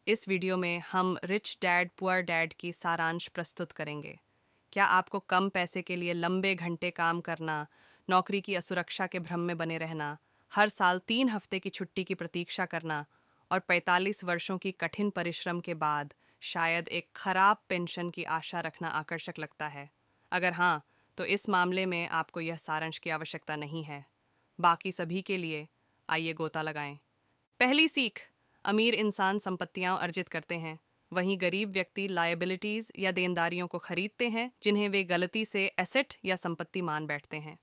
इस वीडियो में हम रिच डैड पुअर डैड की सारांश प्रस्तुत करेंगे। क्या आपको कम पैसे के लिए लंबे घंटे काम करना, नौकरी की असुरक्षा के भ्रम में बने रहना, हर साल 3 हफ्ते की छुट्टी की प्रतीक्षा करना और 45 वर्षों की कठिन परिश्रम के बाद शायद एक खराब पेंशन की आशा रखना आकर्षक लगता है? अगर हाँ, तो इस मामले में आपको यह सारांश की आवश्यकता नहीं है। बाकी सभी के लिए आइए गोता लगाएं। पहली सीख। अमीर इंसान संपत्तियां अर्जित करते हैं, वहीं गरीब व्यक्ति लायबिलिटीज या देनदारियों को खरीदते हैं जिन्हें वे गलती से एसेट या संपत्ति मान बैठते हैं।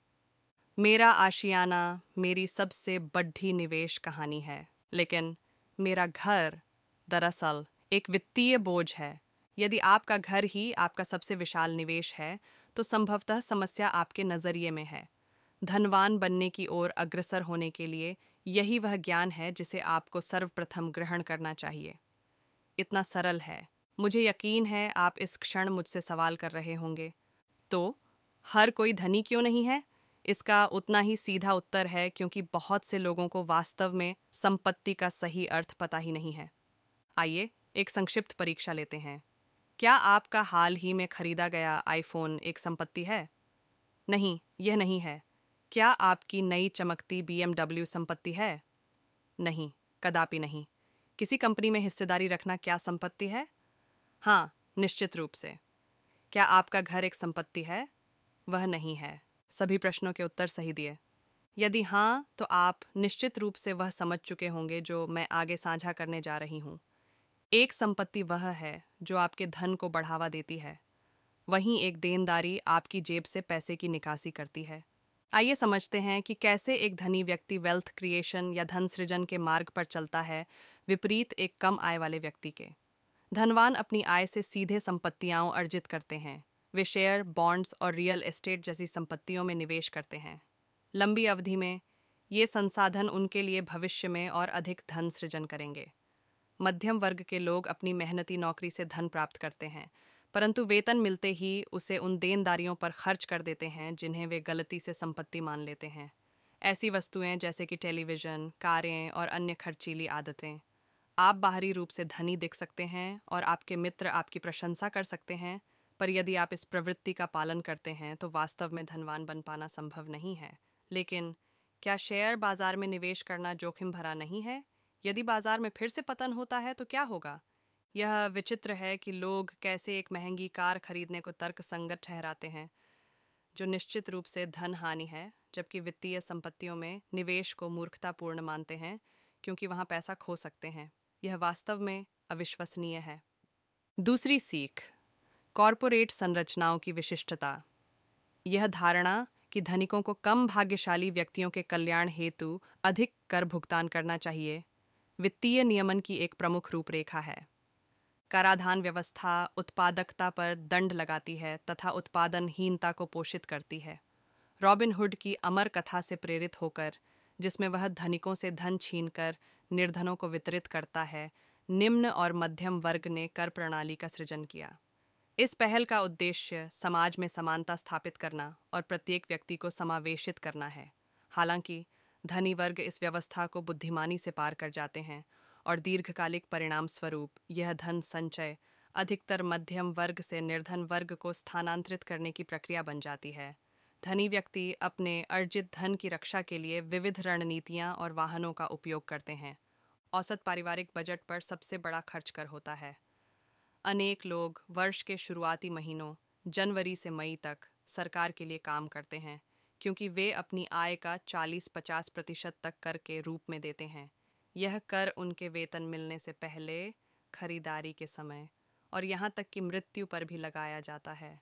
मेरा आशियाना मेरी सबसे बड़ी निवेश कहानी है, लेकिन मेरा घर दरअसल एक वित्तीय बोझ है। यदि आपका घर ही आपका सबसे विशाल निवेश है, तो संभवतः समस्या आपके नज़रिए में है। धनवान बनने की ओर अग्रसर होने के लिए यही वह ज्ञान है जिसे आपको सर्वप्रथम ग्रहण करना चाहिए। इतना सरल है। मुझे यकीन है आप इस क्षण मुझसे सवाल कर रहे होंगे, तो हर कोई धनी क्यों नहीं है? इसका उतना ही सीधा उत्तर है क्योंकि बहुत से लोगों को वास्तव में संपत्ति का सही अर्थ पता ही नहीं है। आइए एक संक्षिप्त परीक्षा लेते हैं। क्या आपका हाल ही में खरीदा गया आईफोन एक संपत्ति है? नहीं, यह नहीं है। क्या आपकी नई चमकती बीएमडब्ल्यू संपत्ति है? नहीं, कदापि नहीं। किसी कंपनी में हिस्सेदारी रखना क्या संपत्ति है? हाँ, निश्चित रूप से। क्या आपका घर एक संपत्ति है? वह नहीं है। सभी प्रश्नों के उत्तर सही दिए। यदि हाँ, तो आप निश्चित रूप से वह समझ चुके होंगे जो मैं आगे साझा करने जा रही हूँ। एक संपत्ति वह है जो आपके धन को बढ़ावा देती है, वहीं एक देनदारी आपकी जेब से पैसे की निकासी करती है। आइए समझते हैं कि कैसे एक धनी व्यक्ति वेल्थ क्रिएशन या धन सृजन के मार्ग पर चलता है, विपरीत एक कम आय वाले व्यक्ति के। धनवान अपनी आय से सीधे संपत्तियां अर्जित करते हैं। वे शेयर, बॉन्ड्स और रियल एस्टेट जैसी संपत्तियों में निवेश करते हैं। लंबी अवधि में ये संसाधन उनके लिए भविष्य में और अधिक धन सृजन करेंगे। मध्यम वर्ग के लोग अपनी मेहनती नौकरी से धन प्राप्त करते हैं, परंतु वेतन मिलते ही उसे उन देनदारियों पर खर्च कर देते हैं जिन्हें वे गलती से संपत्ति मान लेते हैं। ऐसी वस्तुएं जैसे कि टेलीविज़न, कारें और अन्य खर्चीली आदतें। आप बाहरी रूप से धनी दिख सकते हैं और आपके मित्र आपकी प्रशंसा कर सकते हैं, पर यदि आप इस प्रवृत्ति का पालन करते हैं तो वास्तव में धनवान बन पाना संभव नहीं है। लेकिन क्या शेयर बाजार में निवेश करना जोखिम भरा नहीं है? यदि बाजार में फिर से पतन होता है तो क्या होगा? यह विचित्र है कि लोग कैसे एक महंगी कार खरीदने को तर्कसंगत ठहराते हैं, जो निश्चित रूप से धन हानि है, जबकि वित्तीय संपत्तियों में निवेश को मूर्खतापूर्ण मानते हैं क्योंकि वहां पैसा खो सकते हैं। यह वास्तव में अविश्वसनीय है। दूसरी सीख। कॉरपोरेट संरचनाओं की विशिष्टता। यह धारणा कि धनिकों को कम भाग्यशाली व्यक्तियों के कल्याण हेतु अधिक कर भुगतान करना चाहिए, वित्तीय नियमन की एक प्रमुख रूपरेखा है। कराधान व्यवस्था उत्पादकता पर दंड लगाती है तथा उत्पादनहीनता को पोषित करती है। रॉबिन हुड की अमर कथा से प्रेरित होकर, जिसमें वह धनिकों से धन छीनकर निर्धनों को वितरित करता है, निम्न और मध्यम वर्ग ने कर प्रणाली का सृजन किया। इस पहल का उद्देश्य समाज में समानता स्थापित करना और प्रत्येक व्यक्ति को समावेशित करना है। हालांकि धनी वर्ग इस व्यवस्था को बुद्धिमानी से पार कर जाते हैं और दीर्घकालिक परिणाम स्वरूप यह धन संचय अधिकतर मध्यम वर्ग से निर्धन वर्ग को स्थानांतरित करने की प्रक्रिया बन जाती है। धनी व्यक्ति अपने अर्जित धन की रक्षा के लिए विविध रणनीतियां और वाहनों का उपयोग करते हैं। औसत पारिवारिक बजट पर सबसे बड़ा खर्च कर होता है। अनेक लोग वर्ष के शुरुआती महीनों जनवरी से मई तक सरकार के लिए काम करते हैं, क्योंकि वे अपनी आय का 40-50% तक कर के रूप में देते हैं। यह कर उनके वेतन मिलने से पहले, खरीदारी के समय और यहाँ तक कि मृत्यु पर भी लगाया जाता है।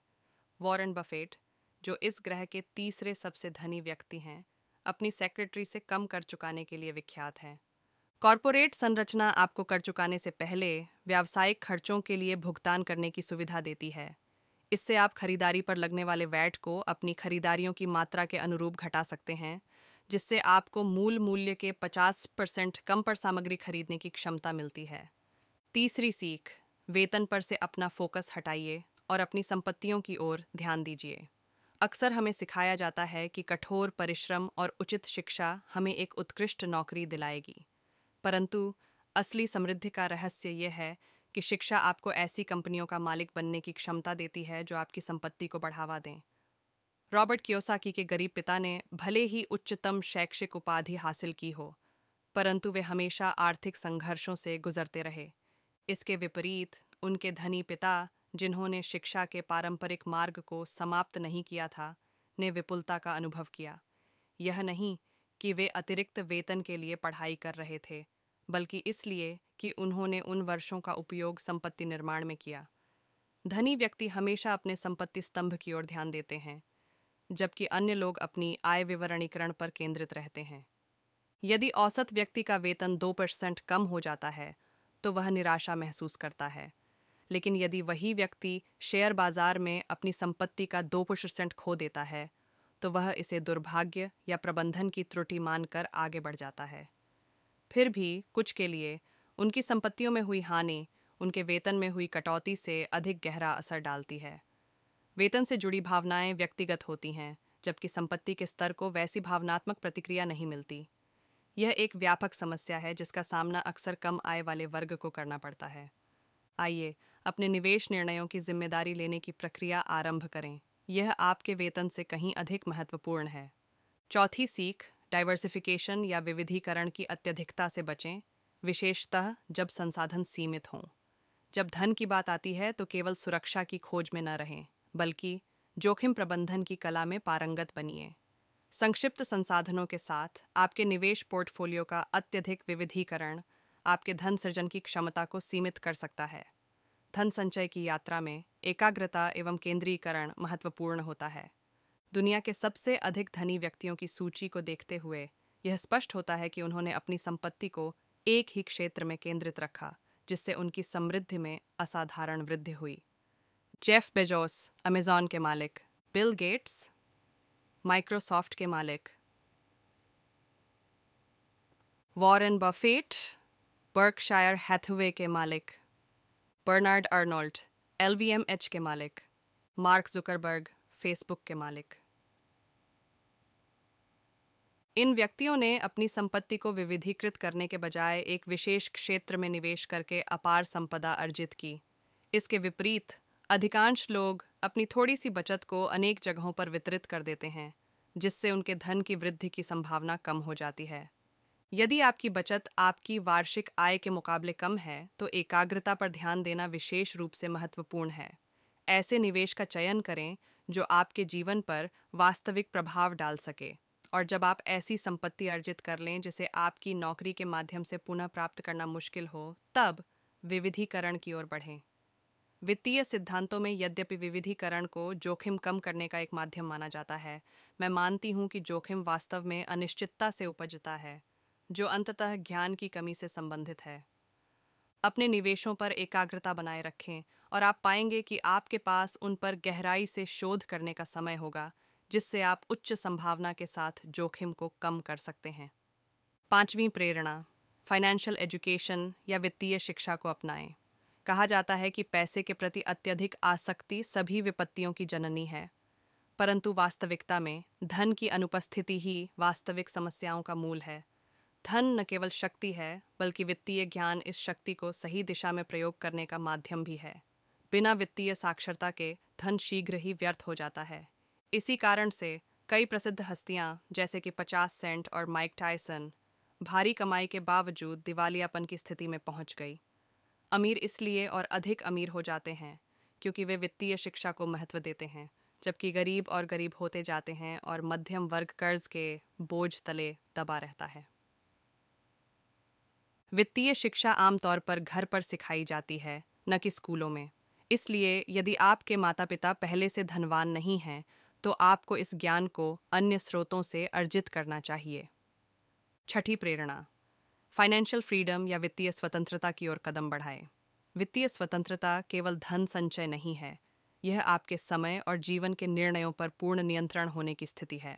वॉरेन बफेट, जो इस ग्रह के तीसरे सबसे धनी व्यक्ति हैं, अपनी सेक्रेटरी से कम कर चुकाने के लिए विख्यात हैं। कॉरपोरेट संरचना आपको कर चुकाने से पहले व्यावसायिक खर्चों के लिए भुगतान करने की सुविधा देती है। इससे आप खरीदारी पर लगने वाले वैट को अपनी खरीदारियों की मात्रा के अनुरूप घटा सकते हैं, जिससे आपको मूल मूल्य के 50% कम पर सामग्री खरीदने की क्षमता मिलती है। तीसरी सीख। वेतन पर से अपना फोकस हटाइए और अपनी संपत्तियों की ओर ध्यान दीजिए। अक्सर हमें सिखाया जाता है कि कठोर परिश्रम और उचित शिक्षा हमें एक उत्कृष्ट नौकरी दिलाएगी, परंतु असली समृद्धि का रहस्य यह है कि शिक्षा आपको ऐसी कंपनियों का मालिक बनने की क्षमता देती है जो आपकी संपत्ति को बढ़ावा दें। रॉबर्ट कियोसाकी के गरीब पिता ने भले ही उच्चतम शैक्षिक उपाधि हासिल की हो, परंतु वे हमेशा आर्थिक संघर्षों से गुजरते रहे। इसके विपरीत उनके धनी पिता, जिन्होंने शिक्षा के पारंपरिक मार्ग को समाप्त नहीं किया था, ने विपुलता का अनुभव किया। यह नहीं कि वे अतिरिक्त वेतन के लिए पढ़ाई कर रहे थे, बल्कि इसलिए कि उन्होंने उन वर्षों का उपयोग संपत्ति निर्माण में किया। धनी व्यक्ति हमेशा अपने संपत्ति स्तंभ की ओर ध्यान देते हैं, जबकि अन्य लोग अपनी आय विवरणीकरण पर केंद्रित रहते हैं। यदि औसत व्यक्ति का वेतन 2% कम हो जाता है, तो वह निराशा महसूस करता है। लेकिन यदि वही व्यक्ति शेयर बाजार में अपनी संपत्ति का 2% खो देता है, तो वह इसे दुर्भाग्य या प्रबंधन की त्रुटि मानकर आगे बढ़ जाता है। फिर भी कुछ के लिए उनकी संपत्तियों में हुई हानि उनके वेतन में हुई कटौती से अधिक गहरा असर डालती है। वेतन से जुड़ी भावनाएं व्यक्तिगत होती हैं, जबकि संपत्ति के स्तर को वैसी भावनात्मक प्रतिक्रिया नहीं मिलती। यह एक व्यापक समस्या है जिसका सामना अक्सर कम आय वाले वर्ग को करना पड़ता है। आइए अपने निवेश निर्णयों की जिम्मेदारी लेने की प्रक्रिया आरंभ करें। यह आपके वेतन से कहीं अधिक महत्वपूर्ण है। चौथी सीख, डाइवर्सिफिकेशन या विविधीकरण की अत्यधिकता से बचें, विशेषतः जब संसाधन सीमित हों। जब धन की बात आती है तो केवल सुरक्षा की खोज में न रहें, बल्कि जोखिम प्रबंधन की कला में पारंगत बनिए। संक्षिप्त संसाधनों के साथ आपके निवेश पोर्टफोलियो का अत्यधिक विविधीकरण आपके धन सृजन की क्षमता को सीमित कर सकता है। धन संचय की यात्रा में एकाग्रता एवं केंद्रीकरण महत्वपूर्ण होता है। दुनिया के सबसे अधिक धनी व्यक्तियों की सूची को देखते हुए यह स्पष्ट होता है कि उन्होंने अपनी संपत्ति को एक ही क्षेत्र में केंद्रित रखा, जिससे उनकी समृद्धि में असाधारण वृद्धि हुई। जेफ बेजोस, अमेजॉन के मालिक; बिल गेट्स, माइक्रोसॉफ्ट के मालिक; वॉरेन बफेट, बर्कशायर हैथवे के मालिक; बर्नार्ड अर्नोल्ट, LVMH के मालिक; मार्क जुकरबर्ग, फेसबुक के मालिक। इन व्यक्तियों ने अपनी संपत्ति को विविधीकृत करने के बजाय एक विशेष क्षेत्र में निवेश करके अपार संपदा अर्जित की। इसके विपरीत अधिकांश लोग अपनी थोड़ी सी बचत को अनेक जगहों पर वितरित कर देते हैं, जिससे उनके धन की वृद्धि की संभावना कम हो जाती है। यदि आपकी बचत आपकी वार्षिक आय के मुकाबले कम है, तो एकाग्रता पर ध्यान देना विशेष रूप से महत्वपूर्ण है। ऐसे निवेश का चयन करें जो आपके जीवन पर वास्तविक प्रभाव डाल सके, और जब आप ऐसी संपत्ति अर्जित कर लें जिसे आपकी नौकरी के माध्यम से पुनः प्राप्त करना मुश्किल हो, तब विविधीकरण की ओर बढ़ें। वित्तीय सिद्धांतों में यद्यपि विविधीकरण को जोखिम कम करने का एक माध्यम माना जाता है, मैं मानती हूँ कि जोखिम वास्तव में अनिश्चितता से उपजता है, जो अंततः ज्ञान की कमी से संबंधित है। अपने निवेशों पर एकाग्रता बनाए रखें और आप पाएंगे कि आपके पास उन पर गहराई से शोध करने का समय होगा, जिससे आप उच्च संभावना के साथ जोखिम को कम कर सकते हैं। पांचवीं प्रेरणा, फाइनेंशियल एजुकेशन या वित्तीय शिक्षा को अपनाएं। कहा जाता है कि पैसे के प्रति अत्यधिक आसक्ति सभी विपत्तियों की जननी है, परंतु वास्तविकता में धन की अनुपस्थिति ही वास्तविक समस्याओं का मूल है। धन न केवल शक्ति है, बल्कि वित्तीय ज्ञान इस शक्ति को सही दिशा में प्रयोग करने का माध्यम भी है। बिना वित्तीय साक्षरता के धन शीघ्र ही व्यर्थ हो जाता है। इसी कारण से कई प्रसिद्ध हस्तियां जैसे कि 50 सेंट और माइक टायसन भारी कमाई के बावजूद दिवालियापन की स्थिति में पहुंच गई। अमीर इसलिए और अधिक अमीर हो जाते हैं क्योंकि वे वित्तीय शिक्षा को महत्व देते हैं, जबकि गरीब और गरीब होते जाते हैं और मध्यम वर्ग कर्ज के बोझ तले दबा रहता है। वित्तीय शिक्षा आमतौर पर घर पर सिखाई जाती है, न कि स्कूलों में। इसलिए यदि आपके माता पिता पहले से धनवान नहीं हैं, तो आपको इस ज्ञान को अन्य स्रोतों से अर्जित करना चाहिए। छठी प्रेरणा, फाइनेंशियल फ्रीडम या वित्तीय स्वतंत्रता की ओर कदम बढ़ाएं। वित्तीय स्वतंत्रता केवल धन संचय नहीं है, यह आपके समय और जीवन के निर्णयों पर पूर्ण नियंत्रण होने की स्थिति है।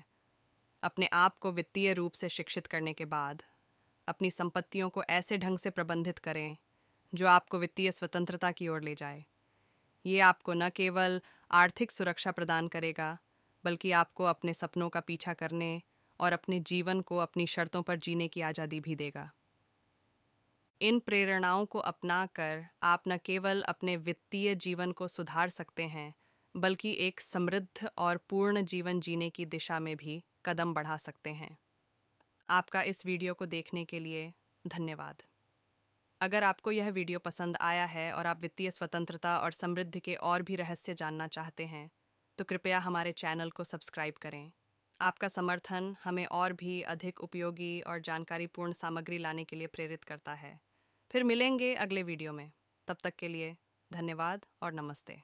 अपने आप को वित्तीय रूप से शिक्षित करने के बाद अपनी संपत्तियों को ऐसे ढंग से प्रबंधित करें जो आपको वित्तीय स्वतंत्रता की ओर ले जाए। ये आपको न केवल आर्थिक सुरक्षा प्रदान करेगा, बल्कि आपको अपने सपनों का पीछा करने और अपने जीवन को अपनी शर्तों पर जीने की आज़ादी भी देगा। इन प्रेरणाओं को अपनाकर आप न केवल अपने वित्तीय जीवन को सुधार सकते हैं, बल्कि एक समृद्ध और पूर्ण जीवन जीने की दिशा में भी कदम बढ़ा सकते हैं। आपका इस वीडियो को देखने के लिए धन्यवाद। अगर आपको यह वीडियो पसंद आया है और आप वित्तीय स्वतंत्रता और समृद्धि के और भी रहस्य जानना चाहते हैं, तो कृपया हमारे चैनल को सब्सक्राइब करें। आपका समर्थन हमें और भी अधिक उपयोगी और जानकारीपूर्ण सामग्री लाने के लिए प्रेरित करता है। फिर मिलेंगे अगले वीडियो में। तब तक के लिए धन्यवाद और नमस्ते।